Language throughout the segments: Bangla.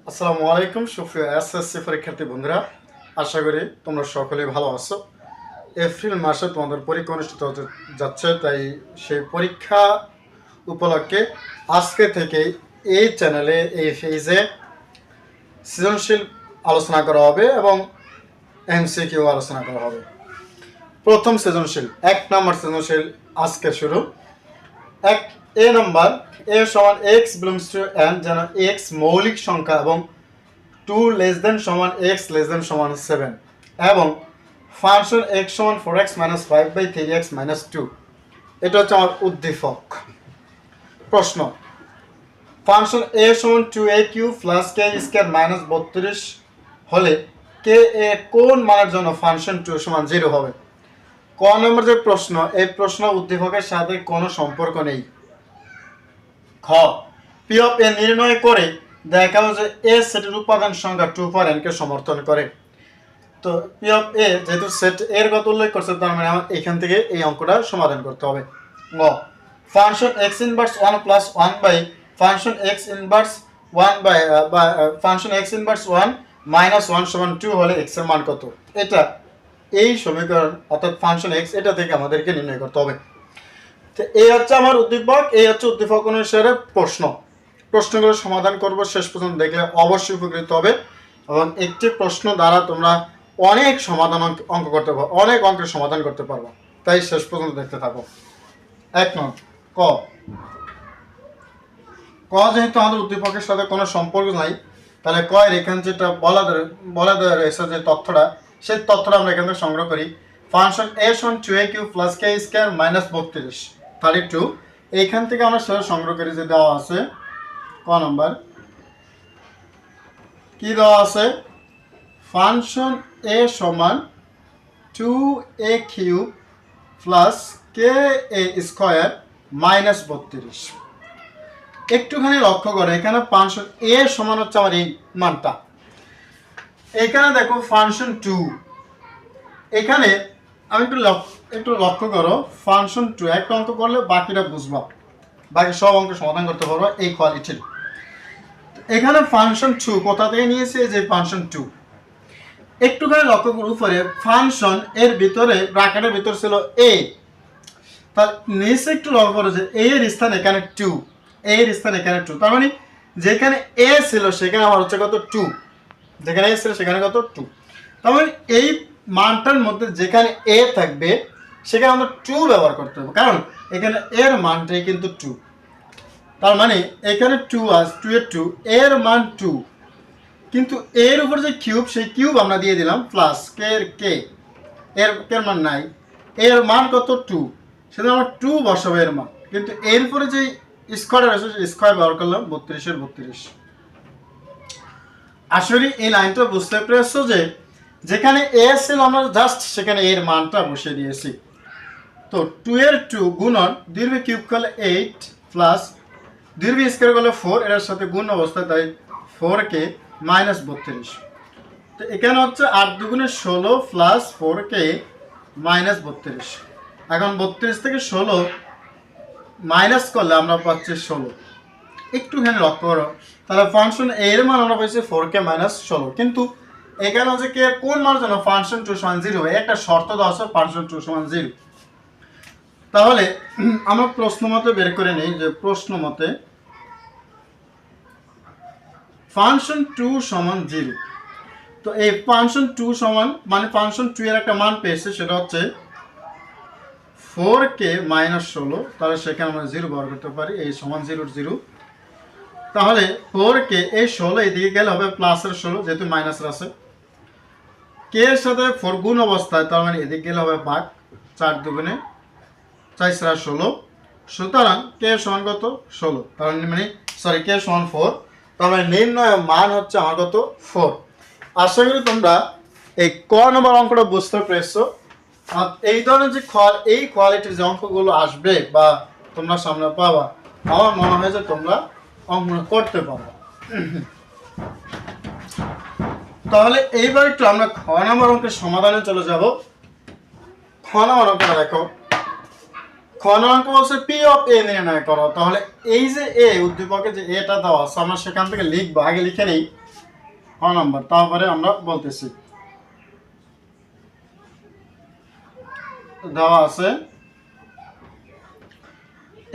আসসালামু আলাইকুম সুপ্রিয় এসএসসি পরীক্ষার্থী বন্ধুরা, আশা করি তোমরা সকলেই ভালো আছো। এপ্রিল মাসে তোমাদের পরীক্ষা অনুষ্ঠিত হতে যাচ্ছে, তাই সেই পরীক্ষা উপলক্ষে আজকে থেকে এই চ্যানেলে এই পেজে সৃজনশীল আলোচনা করা হবে এবং এমসিকিউ আলোচনা করা হবে। প্রথম সৃজনশীল, 1 নম্বর সৃজনশীল আজকে শুরু। এক এ নাম্বার, এ সমান এক্স বিলংস টু এন, যেন এক্স মৌলিক সংখ্যা এবং 2 লেস দেন সমান এক্স লেস দেন সমান 7 এবং ফাংশন এক্স সমান 4x মাইনাস 5/3x মাইনাস 2। এটা হচ্ছে আমার উদ্দীপক। প্রশ্ন, ফাংশন এ সমান 2a³ প্লাস কে স্কয়ার মাইনাস 32 হলে কে এ কোন মানের জন্য ফাংশন 2 সমান 0 হবে? ক নম্বর যে প্রশ্ন, এই প্রশ্ন উদ্দীপকের সাথে কোনো সম্পর্ক নেই। খ, পি অফ এ নির্ণয় করে দেখা যায় যে এ সেটের উপাদান সংখ্যা 2 পাওয়ার n কে সমর্থন করে। তো পি অফ এ যেহেতু সেট এর কথা উল্লেখ করছে, তার মানে আমার এখান থেকে এই অঙ্কটা সমাধান করতে হবে। গ, function x inverse 1 plus 1 by function x inverse 1 by function x inverse 1 minus 1 সমান 2 হলে এক্স এর মান কত? এটা এই সমীকরণ অর্থাৎ ফাংশন এক্স, এটা থেকে আমাদেরকে নির্ণয় করতে হবে। তো এই হচ্ছে আমার উদ্দীপক, এই হচ্ছে উদ্দীপক অনুসারে প্রশ্নগুলো সমাধান করব। শেষ পর্যন্ত দেখলে অবশ্যই উপকৃত হবে এবং একটি প্রশ্ন দ্বারা তোমরা অনেক সমাধান অঙ্ক করতে পারো, অনেক অঙ্কের সমাধান করতে পারবো। তাই শেষ পর্যন্ত দেখতে থাকো। 1 নম্বর ক। ক যেহেতু আমাদের উদ্দীপকের সাথে কোনো সম্পর্ক নাই, তাহলে ক এর এখানে যেটা বলা রয়েছে যে তথ্যটা, সেই তথ্যটা আমরা এখান থেকে সংগ্রহ করি। ফাংশন এ সমান 2a³ প্লাস কে স্কয়ার মাইনাস 32 32, এইখান থেকে আমরা সেটা সংগ্রহ করি যে দেওয়া আছে। ক নাম্বার কি দেওয়া আছে? ফাংশন এ সমান 2a³ প্লাস কে এ স্কয়ার মাইনাস 32। একটুখানি লক্ষ্য করে, এখানে ফাংশন এ সমান হচ্ছে আমার এই মানটা। এখানে দেখো ফাংশন 2, এখানে আমি একটু লক্ষ্য করো, ফাংশন 2 একটা অঙ্ক করলে বাকিটা বুঝবা, বাকি সব অঙ্ক সমাধান করতে পারবো এই কোয়ালিটির। এখানে ফাংশন 2 কোথা থেকে নিয়েছে? যে ফাংশন 2 একটুখানি লক্ষ্য করো, উপরে ফাংশন এর ভিতরে ব্র্যাকেটের ভিতর ছিল a, তার নিচে একটু লক্ষ্য করো যে a এর স্থান এখানে 2, a এর স্থান এখানে 2, তার মানে যেখানে a ছিল সেখানে আমার হচ্ছে কত? 2। যেখানে a ছিল সেখানে কত? 2। তার মানে এই মানটার মধ্যে যেখানে a থাকবে সেখানে আমরা 2 ব্যবহার করতে হবে, কারণ এখানে এর মানটাই কিন্তু 2। তার মানে এখানে 2 আস 2 এর 2, এর মান 2, কিন্তু এর উপর যে কিউব, সেই কিউব আমরা দিয়ে দিলাম প্লাস কে এর কে, এর মান নাই, এর মান কত? 2, সেটা আমরা 2 বসাবো এর মান, কিন্তু এর উপরে যে স্কয়ার আছে সেই স্কয়ার ব্যবহার করলাম 32 এর 32। আসলে এই লাইনটা বুঝতে পেরেছো যে যেখানে এ ছিল আমরা জাস্ট সেখানে এর মানটা বসিয়ে দিয়েছি। তো 2 এর 2 গুণন 2 এর কিউব করলে 8 প্লাস 2 এর স্কয়ার করলে 4, এর সাথে গুণ অবস্থায়, তাই 4k মাইনাস 32। তো এখানে হচ্ছে 8 দুগুণে 16 প্লাস 4k মাইনাস 32। এখন 32 থেকে 16 মাইনাস করলে আমরা পাচ্ছি 16। একটুখানি লক্ষ্য করো, তাহলে ফাংশন এর মান আমরা পাইছি 4k মাইনাস 16, কিন্তু এখানে হচ্ছে কে কোন মানের জন্য ফাংশন 2 সমান 0, একটা শর্ত দেওয়া আছে ফাংশন 2 সমান 0। তাহলে আমরা প্রশ্ন মতে বের করে নেই যে প্রশ্ন মতে ফাংশন 2 সমান 0। তো এই ফাংশন 2 সমান মানে ফাংশন 2 এর একটা মান পেয়েছে, সেটা হচ্ছে 4k মাইনাস 16, তাহলে সেখানে আমরা 0 ব্যবহার করতে পারি, এই সমান 0 0। তাহলে 4k এই 16 এদিকে গেলে হবে প্লাসের 16, যেহেতু মাইনাসের আছে, কে এর সাথে 4 গুণ অবস্থায়, তার মানে এদিকে গেলে হবে ভাগ, 4 দুগুণে 4 × 16, সুতরাং কে সমান কত? 16, তার মানে সরি কে সমান 4, তার মানে নির্ণয় মান হচ্ছে আমার কত? 4। আশা করি তোমরা এই ক নম্বর অঙ্কটা বুঝতে পেরেছো। আর এই ধরনের যে এই কোয়ালিটির যে অঙ্কগুলো আসবে বা তোমরা সামনে পাবা, আমার মনে হয় যে তোমরা অঙ্ক করতে পারো। তাহলে এইবার একটু আমরা খ নম্বর অঙ্কের সমাধানে চলে যাব। খ নম্বর অঙ্কটা দেখো, খ নম্বর অঙ্ক বলছে পি অফ এ নির্ণয় করো। তাহলে এই যে এ উদ্দীপকে যে এটা দেওয়া আছে, আমরা সেখান থেকে লিখবো, আগে লিখে নেই নাম্বার। তারপরে আমরা বলতেছি দেওয়া আছে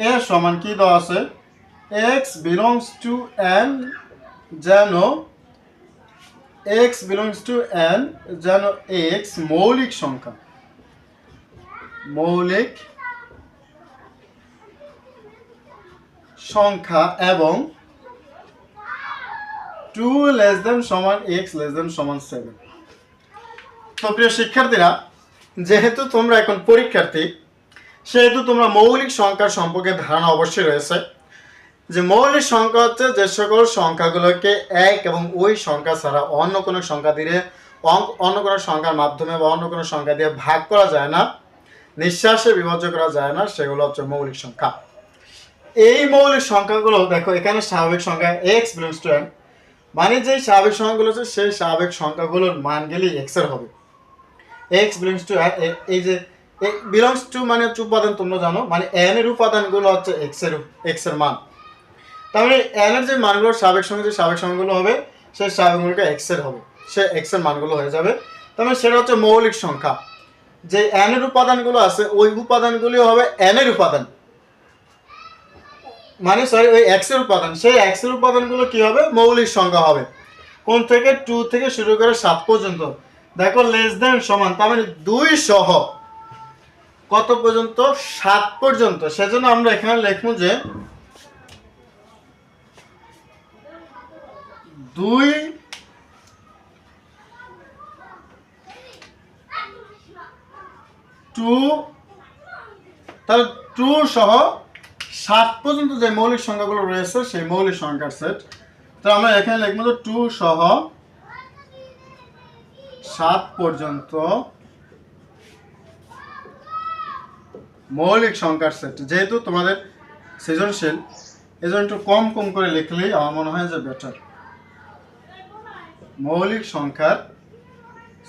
এ সমান কি দেওয়া আছে x belongs to n যেন x belongs to n যেন x মৌলিক সংখ্যা এবং 2 লেস দেন সমান x লেস দেন সমান 7। তো প্রিয় শিক্ষার্থীরা, যেহেতু তোমরা এখন পরীক্ষার্থী, সেহেতু তোমরা মৌলিক সংখ্যা সম্পর্কে ধারণা অবশ্যই রয়েছে। যে মৌলিক সংখ্যা হচ্ছে যে সকল সংখ্যাগুলোকে এক এবং ওই সংখ্যা ছাড়া অন্য কোনো সংখ্যা দিয়ে অন্য কোনো সংখ্যার মাধ্যমে বা অন্য কোনো সংখ্যা দিয়ে ভাগ করা যায় না, নিঃশ্বাসে বিভাজ্য করা যায় না, সেগুলো হচ্ছে মৌলিক সংখ্যা। এই মৌলিক সংখ্যাগুলো দেখো, এখানে স্বাভাবিক সংখ্যা x belongs to n, মানে যে স্বাভাবিক সংখ্যাগুলো আছে সেই স্বাভাবিক সংখ্যাগুলোর মান গেলেই x এর হবে। x belongs to এই যে belongs to মানে হচ্ছে উপাদান, তোমরা জানো, মানে n এর উপাদানগুলো হচ্ছে x এর মান। তাহলে n এর যে মানগুলো স্বাভাবিক সংখ্যা, যে স্বাভাবিক সংখ্যাগুলো হবে সেই স্বাভাবিকগুলোকে x এর হবে, সে x এর মানগুলো হয়ে যাবে। তাহলে সেটা হচ্ছে মৌলিক সংখ্যা। যে n এর উপাদানগুলো আছে ওই উপাদানগুলি হবে n এর উপাদান, মানে সরি ওই x এর উপাদান, সেই x এর উপাদানগুলো কি হবে মৌলিক সংখ্যা হবে। কোন থেকে 2 থেকে শুরু করে 7 পর্যন্ত। দেখো লেস দেন সমান, তার মানে 2 সহ কত পর্যন্ত 7 পর্যন্ত। সেজন্য আমরা এখানে লিখবো যে 2 তাহলে 2 সহ 7 পর্যন্ত যে মৌলিক সংখ্যাগুলো রয়েছে সেই মৌলিক সংখ্যার সেট। তো আমরা এখানে লিখবো যে 2 সহ 7 পর্যন্ত মৌলিক সংখ্যার সেট। যেহেতু তোমাদের সৃজনশীল, এজন্য একটু কম কম করে লিখলেই আমার মনে হয় যে বেটার। মৌলিক সংখ্যার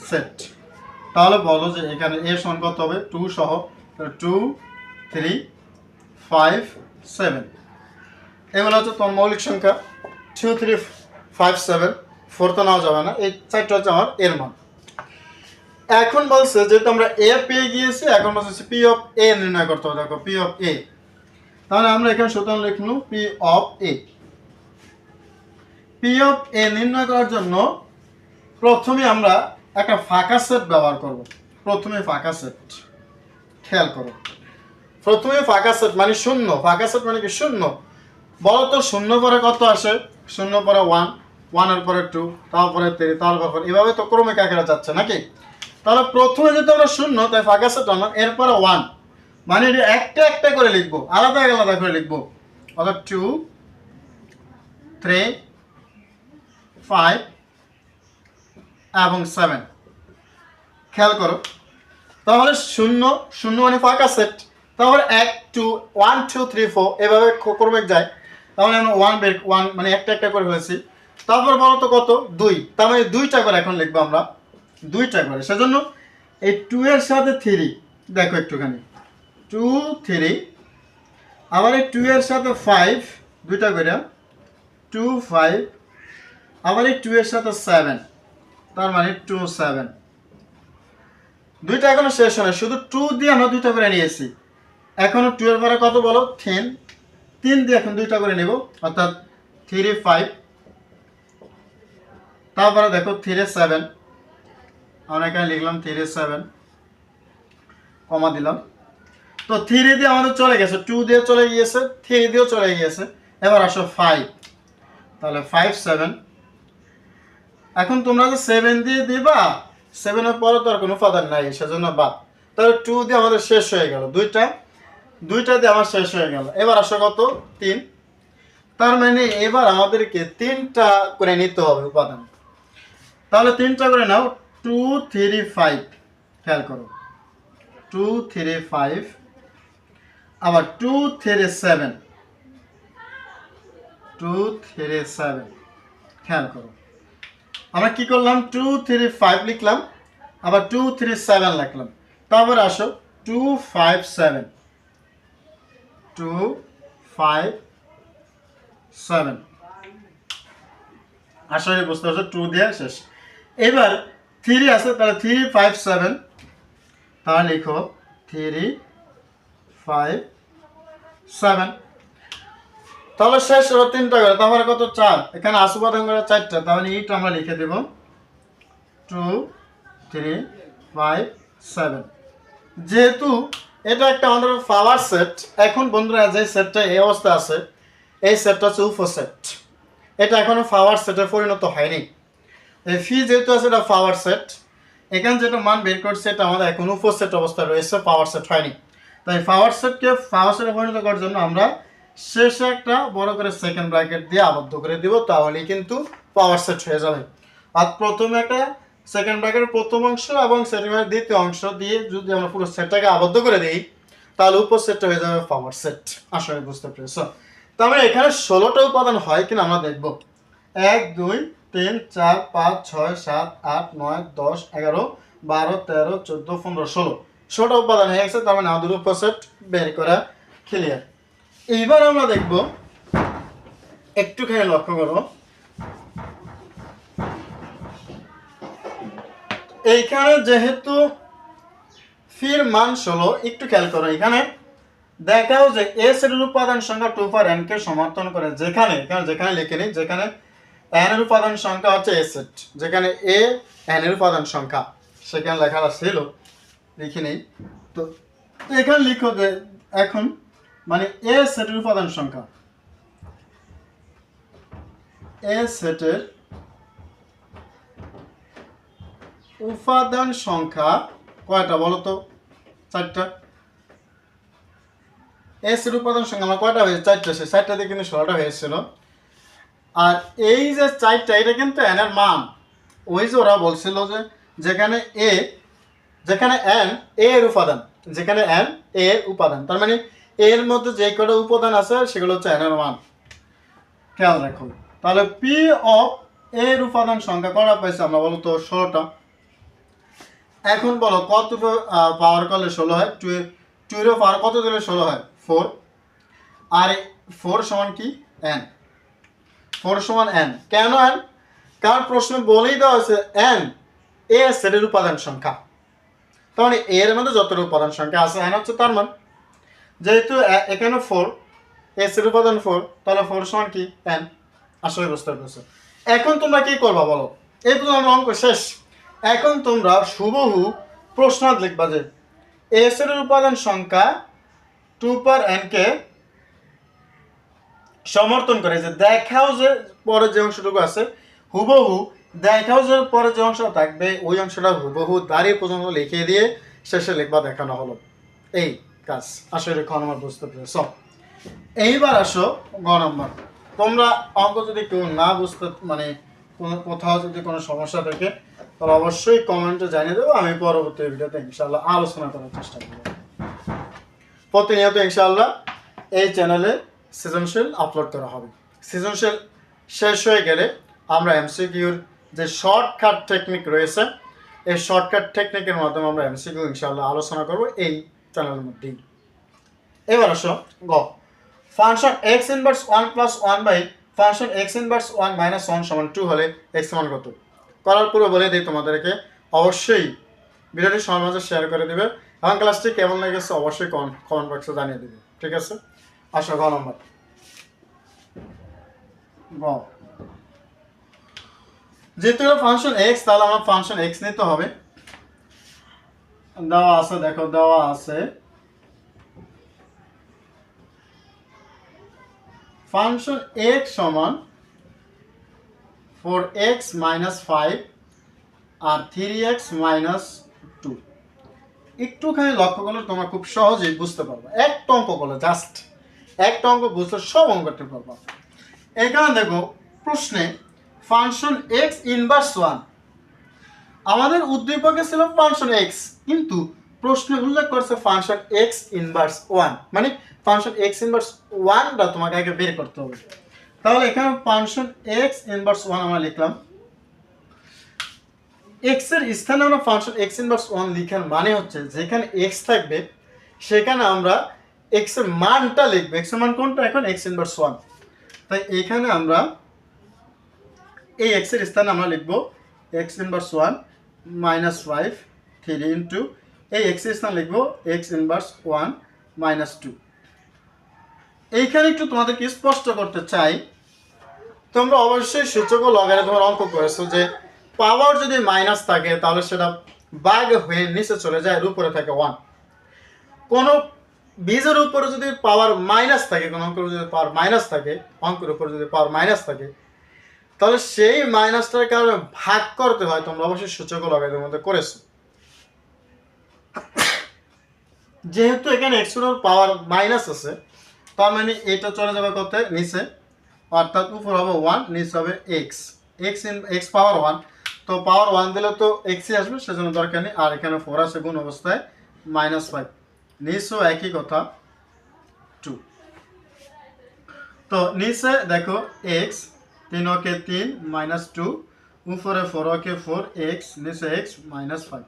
সেট। তাহলে বলো যে এখানে এ সংখ্যা কত হবে 2 সহ 2 3 5 7, এগুলো হচ্ছে তোমার মৌলিক সংখ্যা। 2 3 5 7, 4 তো নেওয়া যাবে না, এই 4টা হচ্ছে আমার এর মান। এখন বলছে যেহেতু আমরা এ পেয়ে গিয়েছি, এখন বলছে পি অফ এ নির্ণয় করতে হবে। দেখো পি অফ এ, তাহলে আমরা এখানে সুতরাং লিখলাম P of A. P of A নির্ণয় করার জন্য প্রথমে আমরা একটা ফাঁকা সেট ব্যবহার করব। প্রথমে ফাঁকা সেট, খেয়াল করো, প্রথমে ফাঁকা সেট মানে শূন্য। ফাঁকা সেট মানে কি শূন্য। বলো তো শূন্য পরে কত আসে? শূন্য পরে 1, 1 এর পরে 2, তারপরে 3, তারপরে এভাবে তো ক্রমিক আকারে যাচ্ছে নাকি? তাহলে প্রথমে যদি আমরা শূন্য, তাই ফাঁকা সেট আনলাম, এরপরে 1, মানে এটা একটা একটা করে লিখবো, আলাদা আলাদা করে লিখবো। অর্থাৎ 2 3 5 এবং 7। খেয়াল করো, তাহলে শূন্য শূন্য মানে ফাঁকা সেট, তারপরে 1 2 1 2 3 4 এভাবে ক্রমিক যায়। তাহলে আমরা 1 মানে একটা একটা করে হয়েছি। তারপর বলো তো কত 2, তার মানে 2টা করে এখন লিখবো আমরা, 2টা করে। সেজন্য এই 2 এর সাথে 3, দেখো একটুখানি 2 3, আবার এই 2 এর সাথে 5, 2টা করে 2 5, আবার এই 2 এর সাথে 7, তার মানে 2 7। 2টা এখনো শেষ হয় না, শুধু 2 দিয়ে আমরা 2টা করে নিয়েছি। এখনো 2 এর পরে কত বলো 10, 3 দিয়ে এখন 2টা করে নেব, অর্থাৎ 3 5। তারপরে দেখো 3 7, আমরা এখানে লিখলাম 3 7, কমা দিলাম। তো 3 দিয়ে আমাদের চলে গেছে, 2 দিয়ে চলে গিয়েছে, 3 দিয়েও চলে গিয়েছে। এবার আসো 5, তাহলে 5 7। এখন তোমরা যে 7 দিয়ে দিবা, 7 এর পরে তো আর কোনো উপাদান নাই, সেজন্য বাদ। তাহলে 2 দিয়ে আমাদের শেষ হয়ে গেল, দুইটা দিয়ে আমার শেষ হয়ে গেল। এবার আসো কত 3, তার মানে এবার আমাদেরকে 3টা করে নিতে হবে উপাদান। তাহলে 3টা করে নাও, 2 3 5, খেয়াল করো 2 3 5, আবার 2 3 7, 2 3 7, খেয়াল করো। আমরা কি করলাম 2 3 5 লিখলাম, আবার 2 3 7 লিখলাম। তারপর আসো 2 5 7, 2 5 7, আশা করি বুঝতে পারছো, 2 দিয়ে শেষ। এবার 3 আছে, তাহলে 3 5 7, তাহলে লিখো 3 5 7। তাহলে শেষ হলো 3টা করে, তারপরে কত 4, এখানে আসু উপাদান করে 4টা, তাহলে এইটা আমরা লিখে দেব 2 3 5 7। যেহেতু এটা একটা আমাদের পাওয়ার সেট, এখন বন্ধুরা যে সেটটা এই অবস্থা আছে, এই সেটটা হচ্ছে উপসেট, এটা এখনো পাওয়ার সেটে পরিণত হয়নি। এই ফি যেহেতু আছে এটা পাওয়ার সেট, এখানে যেটা মান বের করছে এটা আমাদের এখন উপসেট অবস্থা রয়েছে, পাওয়ার সেট হয়নি। তাই পাওয়ার সেটকে পাওয়ার সেটে পরিণত করার জন্য আমরা শেষে একটা বড় করে সেকেন্ড ব্র্যাকেট দিয়ে আবদ্ধ করে দিব, তাহলেই কিন্তু পাওয়ার সেট হয়ে যাবে। আর প্রথমে একটা সেকেন্ড ব্র্যাকেটের প্রথম অংশ এবং সেকেন্ড ব্র্যাকেটের দ্বিতীয় অংশ দিয়ে যদি আমরা পুরো সেটটাকে আবদ্ধ করে দিই, তাহলে উপসেটটা হয়ে যাবে পাওয়ার সেট। আসলে বুঝতে পেরেছো? তার মানে এখানে 16টা উপাদান হয় কিনা আমরা দেখব। 1 2 3 4 5 6 7 8 9 10 11 12 13 14 15 16, 16টা উপাদান হয়ে গেছে। তার মানে আমাদের উপসেট বের করা ক্লিয়ার। এইবার আমরা দেখব, একটুখানি লক্ষ্য করো, এইখানে যেহেতু ফির মান 16, একটু খেয়াল করো, এখানে দেখাও যে এ সেটের উপাদান সংখ্যা 2 পাওয়ার n কে সমর্থন করে। যেখানে যেখানে লিখে নিই, যেখানে n এর উপাদান সংখ্যা হচ্ছে এ সেট, যেখানে এ n এর উপাদান সংখ্যা, সেখানে লেখাটা ছিল, লিখে নিই। তো এখানে লিখো যে এখন মানে এ সেটের উপাদান সংখ্যা, এ সেটের উপাদান সংখ্যা কয়টা বলো তো? 4টা। এ সেটের উপাদান সংখ্যা আমার কয়টা হয়েছে? 4টা। সে 4টা দিয়ে কিন্তু 16টা হয়েছিল। আর এই যে 4টা, এটা কিন্তু n এর মান। ওই যে ওরা বলছিল যে যেখানে n a এর উপাদান, যেখানে n a এর উপাদান, তার মানে এর মধ্যে যে কটা উপাদান আছে সেগুলো হচ্ছে n এর মান। খেয়াল রাখো। তাহলে p অফ a এর উপাদান সংখ্যা কটা পাইছে আমরা বলো তো? 16টা। এখন বলো কত পাওয়ার করলে 16 হয়? 2 এর পাওয়ার কত দিলে 16 হয়? 4। আর 4 সমান কি? n। 4 সমান n। কেন n? কারণ প্রশ্ন বলেই দেওয়া আছে n এ সেটের উপাদান সংখ্যা, তার মানে এর মধ্যে যতটা উপাদান সংখ্যা আছে n হচ্ছে তার মান। যেহেতু এখানে 4, এ সেটের উপাদান 4, তাহলে 4 সমান কি? n। আসলে বুঝতে পারছো? এখন তোমরা কি করবা বলো? এই পর্যন্ত আমরা অঙ্ক শেষ। এখন তোমরা হুবহু প্রশ্ন লিখবা যে এ সেটের উপাদান সংখ্যা 2 পাওয়ার n কে সমর্থন করে। যে দেখাও যে পরে যে অংশটুকু আছে হুবহু দেখাও যে পরে যে অংশ থাকবে ওই অংশটা হুবহু দাঁড়িয়ে পর্যন্ত লিখে দিয়ে শেষে লিখবা দেখানো হলো। এই কাজ আসলে খ নম্বর বুঝতে পেরেছ। এইবার আসো গ নম্বর। তোমরা অঙ্ক যদি কেউ না বুঝতে মানে কোনো কোথাও যদি কোনো সমস্যা থাকে তাহলে অবশ্যই কমেন্টে জানিয়ে দেবো, আমি পরবর্তী ভিডিওতে ইনশাআল্লাহ আলোচনা করার চেষ্টা করব। প্রতিনিয়ত ইনশাআল্লাহ এই চ্যানেলে সৃজনশীল আপলোড করা হবে। সৃজনশীল শেষ হয়ে গেলে আমরা এমসিকিউর যে শর্টকাট টেকনিক রয়েছে, এই শর্টকাট টেকনিকের মাধ্যমে আমরা এমসিকিউ ইনশাআল্লাহ আলোচনা করব এই চ্যানেলের মধ্যেই। এবার আসো গ। Function x inverse 1 plus 1 by function x inverse 1 minus 1 সমান 2 হলে x সমান কত? করার পূর্বে বলে দিই তোমাদেরকে, অবশ্যই ভিডিওটি সবার মাঝে শেয়ার করে দেবে এবং ক্লাসটি কেমন লেগেছে অবশ্যই কমেন্ট বক্সে জানিয়ে দেবে। ঠিক আছে? আসো গ নম্বর। গ, যেহেতু ফাংশন x, তাহলে আমার ফাংশন x নিতে হবে। দেওয়া আছে, দেখো দেওয়া আছে ফাংশন x সমান 4x মাইনাস 5 আর 3x মাইনাস 2। একটুখানি লক্ষ্য করলে তোমরা খুব সহজেই বুঝতে পারবে। একটা অঙ্ক করলে জাস্ট একটা অঙ্ক বুঝতে সব অঙ্ক করতে পারবা। এখানে দেখো প্রশ্নে ফাংশন x ইনভার্স 1, আমাদের উদ্দীপকে ছিল ফাংশন x, কিন্তু প্রশ্নে উল্লেখ করছে ফাংশন x ইনভার্স 1, মানে ফাংশন x ইনভার্স 1টা তোমাকে আগে বের করতে হবে। তাহলে এখানে ফাংশন x ইনভার্স 1 আমরা লিখলাম। x এর স্থানে আমরা ফাংশন x ইনভার্স 1 লিখার মানে হচ্ছে যেখানে x থাকবে সেখানে আমরা x এর মানটা লিখব। x এর মান কোনটা? এখন x ইনভার্স 1। তাই এখানে আমরা এই এক্সের স্থানে আমরা লিখবো এক্স ইনভার্স 1 মাইনাস 5 3 ইন্টু এই এক্সের স্থানে লিখবো এক্স ইনভার্স 1 মাইনাস 2। এইখানে একটু তোমাদেরকে স্পষ্ট করতে চাই, তোমরা অবশ্যই সূচক ও লগারিদমের অঙ্ক করেছো যে পাওয়ার যদি মাইনাস থাকে তাহলে সেটা ভাগ হয়ে নিচে চলে যায়, এর উপরে থাকে 1। কোনো বীজের উপরে যদি পাওয়ার মাইনাস থাকে, কোনো অঙ্কের যদি পাওয়ার মাইনাস থাকে, অঙ্কের উপরে যদি পাওয়ার মাইনাস থাকে, তাহলে সেই মাইনাসটার কারণে ভাগ করতে হয়। তোমরা অবশ্যই সূচক ও লগারিদমের মধ্যে করেছো। যেহেতু এখানে এক্স এর পাওয়ার মাইনাস আছে, তার মানে এটা চলে যাবে কত নিচে, অর্থাৎ উপর হবে 1, নিচে হবে এক্স। এক্স পাওয়ার 1, তো পাওয়ার 1 দিলে তো এক্সই আসবে, সেজন্য দরকার নেই। আর এখানে 4 আছে গুণ অবস্থায়, মাইনাস 5, নিচেও একই কথা 2। তো নিচে দেখো এক্স, 3 ওকে 3 মাইনাস 2, উপরে 4 ওকে 4 এক্স, নিচে এক্স মাইনাস 5।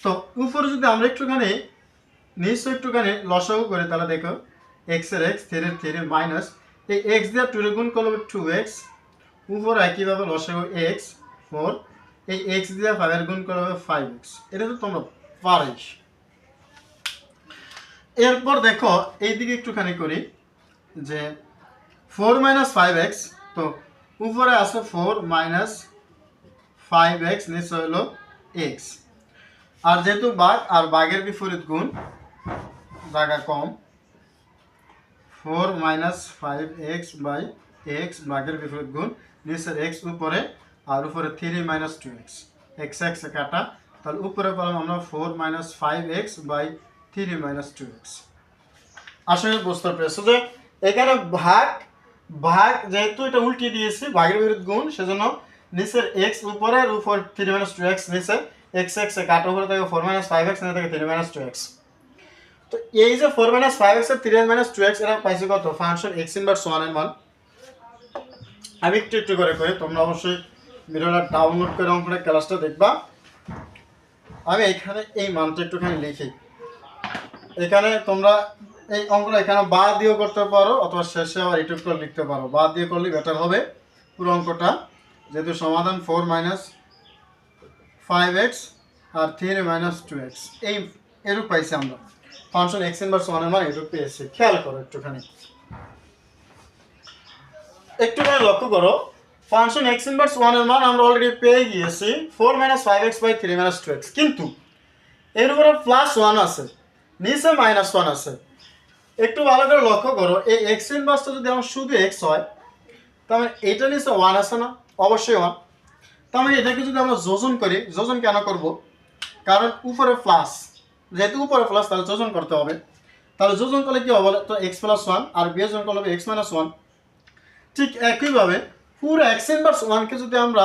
তো উপরে যদি আমরা একটুখানি নিচে একটুখানি লসাগু করি, তাহলে দেখো এক্স এর এক্স, 3 এর 3 মাইনাস এই এক্স দিয়ে 2 গুণ করলে হবে 2x, উপরে একইভাবে লসাগু এক্স 4, এই এক্স দিয়ে 5 এর গুণ করলে হবে 5x। এটা তো তোমরা পারিস। এরপর দেখো এইদিকে একটুখানি করি যে 4 মাইনাস 5x, তো উপরে আছে 4 মাইনাস 5x, নিচে হলো x। আর যেহেতু ভাগ আর ভাগের বিপরীত গুণ, জায়গা কম, 4 মাইনাস 5x বাই x, ভাগের বিপরীত গুণ, নিচের x উপরে, আর উপরে 3 মাইনাস 2x, x x কাটা, তাহলে উপরে পেলাম আমরা 4 minus 5x by 3 minus 2x। আসলে বুঝতে পেরেছো যে এখানে ভাগ যেহেতু এটা উল্টিয়ে দিয়েছি, ভাগের বিপরীত গুণ, সেজন্য নিচের x উপরে আর উপর 3 মাইনাস 2x, নিচে x x কাটা, উপরে থাকে 4 মাইনাস 5x, নিচে থাকে 3 মাইনাস 2x। তো এই যে 4 মাইনাস 5x আর 3 মাইনাস 2x, এরা পাইছে কত ফাংশন x ইনভার্স 1 এর মান। আমি একটু করে করি, তোমরা অবশ্যই ভিডিওটা ডাউনলোড করে অঙ্কটা ক্লাসটা দেখবা। আমি এখানে এই মানটা একটুখানি লিখি, এখানে তোমরা এই অঙ্কটা এখানে বাদ দিয়েও করতে পারো, অথবা শেষে আবার একটু করে লিখতে পারো। বাদ দিয়ে করলে বেটার হবে পুরো অঙ্কটা, যেহেতু সমাধান 4 মাইনাস 5x আর 3 মাইনাস 2x, এই এরূপ পাইছি আমরা। ফাংশন x ইনভার্স 1 এর মান এরূপ পেয়েছি। খেয়াল করো একটুখানি লক্ষ্য করো, ফাংশন x ইনভার্স 1 এর মান আমরা অলরেডি পেয়ে গিয়েছি 4 minus 5x by 3 minus 2x, কিন্তু এর উপরে প্লাস 1 আছে, নিচে মাইনাস 1 আছে। একটু ভালো করে লক্ষ্য করো, এই x ইনভার্সটা যদি আমার শুধু x হয়, তাহলে এটা নিচে 1 আছে না, অবশ্যই 1। তাহলে এটাকে যদি আমরা যোজন করি, যোজন কেন করব, কারণ উপরে প্লাস, যেহেতু উপরে প্লাস তাহলে যোজন করতে হবে। তাহলে যোজন করলে কি হবে, তো x প্লাস 1, আর বিয়োজন করলে হবে x মাইনাস 1। ঠিক একইভাবে পুরো x ইনভার্স 1 কে যদি আমরা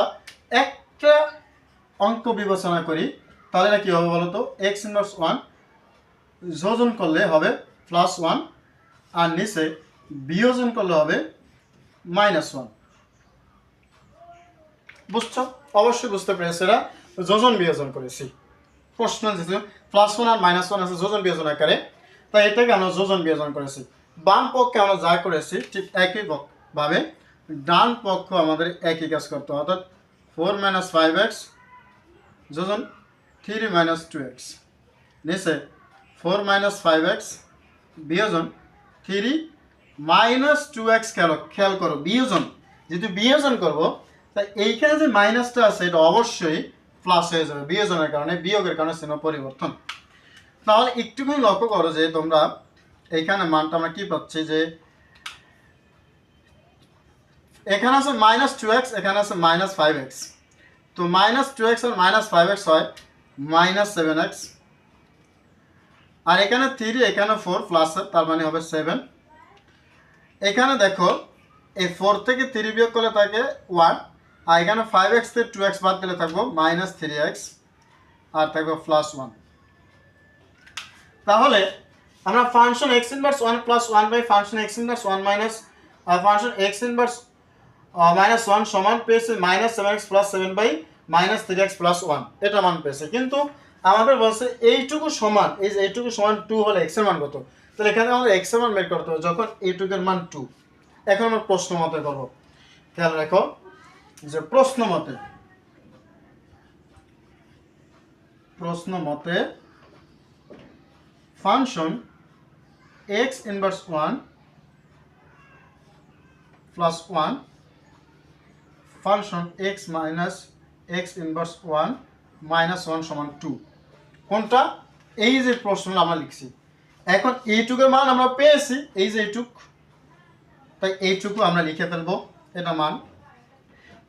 একটা অঙ্ক বিবেচনা করি, তাহলে এটা কি হবে বলো তো, x ইনভার্স 1 যোজন করলে হবে প্লাস 1, আর নিচে বিয়োজন করলে হবে মাইনাস 1। বুঝছো? অবশ্যই বুঝতে পেরেছো, এরা যোজন বিয়োজন করেছি। প্রশ্ন যেহেতু প্লাস 1 আর মাইনাস 1 আছে যোজন বিয়োজন আকারে, তাই এটাকে আমরা যোজন বিয়োজন করেছি। বাম পক্ষে আমরা যা করেছি ঠিক একই ভাবে ডান পক্ষ আমাদের একই কাজ করতে হবে, অর্থাৎ 4 মাইনাস 5x যোজন 3 মাইনাস 2x, নিচে 4 মাইনাস 5x বিয়োজন 3 মাইনাস 2x। খেয়াল করো বিয়োজন, যেহেতু বিয়োজন করবো, তাই এইখানে যে মাইনাসটা আছে এটা অবশ্যই প্লাস হয়ে যাবে বিয়োজনের কারণে, বিয়োগের কারণে চিহ্ন পরিবর্তন। তাহলে একটুখানি লক্ষ্য করো যে তোমরা এইখানে মানটা আমরা কি পাচ্ছি, যে এখানে আছে মাইনাস 2x, এখানে আছে মাইনাস 5x, তো মাইনাস 2x আর মাইনাস 5x হয় মাইনাস 7x, আর এখানে 3 এখানে 4 প্লাস, তার মানে হবে 7। এখানে দেখো এই 4 থেকে 3 বিয়োগ করলে থাকে 1, আর এখানে 5x থেকে 2x বাদ দিলে থাকবো মাইনাস 3x, আর থাকবে প্লাস 1। তাহলে আমরা function x inverse 1 plus 1 by function x inverse 1 minus function x inverse minus 1 সমান পেয়েছে minus 7x plus 7 by minus 3x plus 1, এটা মান পেয়েছে। কিন্তু আমাদের বলছে এইটুকু সমান, এই যে এইটুকু সমান 2 হলে x এর মান কত, তাহলে এখানে আমাদের x এর মান বের করতে হবে যখন এইটুকুর মান 2। এখন আমরা প্রশ্ন মতো করবো, খেয়াল রাখো যে প্রশ্ন মতে function x inverse 1 plus 1 function x minus x inverse 1 minus 1 সমান 2 কোনটা? এই যে প্রশ্নটা আমরা লিখছি, এখন এইটুকুর মান আমরা পেয়েছি, এই যে এইটুক, তাই এইটুকু আমরা লিখে ফেলবো। এটা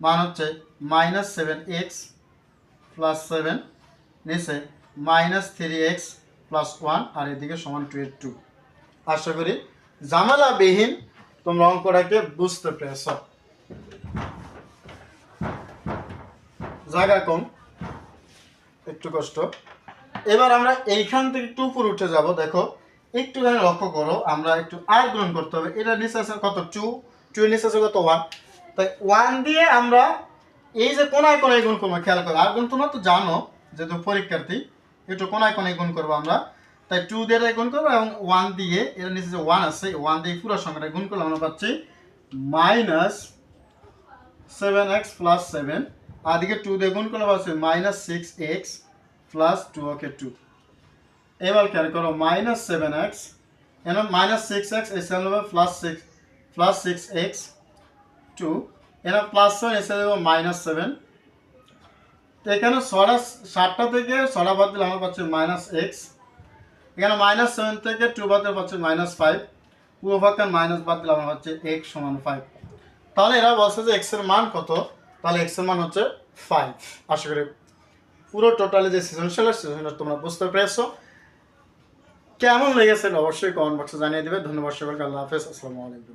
মান হচ্ছে মাইনাস 7x প্লাস 7, নিচে মাইনাস 3x প্লাস 1, আর এদিকে সমান 2 আশা করি ঝামেলাবিহীন তোমরা অঙ্কটাকে বুঝতে পেরেছ। জায়গা কম, একটু কষ্ট। এবার আমরা এইখান থেকে একটু উপরে উঠে যাব। দেখো একটুখানি লক্ষ্য করো, আমরা একটু আর গুণন করতে হবে। এটা নিচে আছে কত? 2 নিচে আছে কত? 1। তাই 1 দিয়ে আমরা এই যে কোনায় কোনায় গুণ করবো, খেয়াল করো। আর গুণ তোমরা তো জানো, যেহেতু পরীক্ষার্থী, একটু কোনায় কোনায় গুণ করবো আমরা। তাই 2 দিয়ে গুণ করবো এবং 1 দিয়ে, এর নিচে যে 1 আছে, 1 দিয়ে পুরো সংখ্যাটা গুণ করলে আমরা পাচ্ছি মাইনাস 7x প্লাস 7, আর দিকে 2 দিয়ে গুণ করলে পাচ্ছি মাইনাস 6x প্লাস 2, ওকে 2। এবার খেয়াল করো মাইনাস 7x, এখানে মাইনাস 6x, এসে হবে প্লাস 6x 2, এখানে প্লাস 7, এসে দেবো মাইনাস 7। তো এখানে 7টা থেকে 6টা বাদ দিলে আমরা পাচ্ছি মাইনাস এক্স, এখানে মাইনাস 7 থেকে 2 বাদ দিলে পাচ্ছি মাইনাস 5, পুরো ভাগের মাইনাস বাদ দিলে আমরা পাচ্ছি x সমান 5। তাহলে এরা বলছে যে x এর মান কত? তাহলে x এর মান হচ্ছে 5। আশা করি পুরো টোটালি যে সেশনটা তোমরা বুঝতে পেরেছো। কেমন লেগেছে অবশ্যই কমেন্ট বক্সে জানিয়ে দিবে। ধন্যবাদ সকলকে, আল্লাহ হাফেজ, আসসালামু আলাইকুম।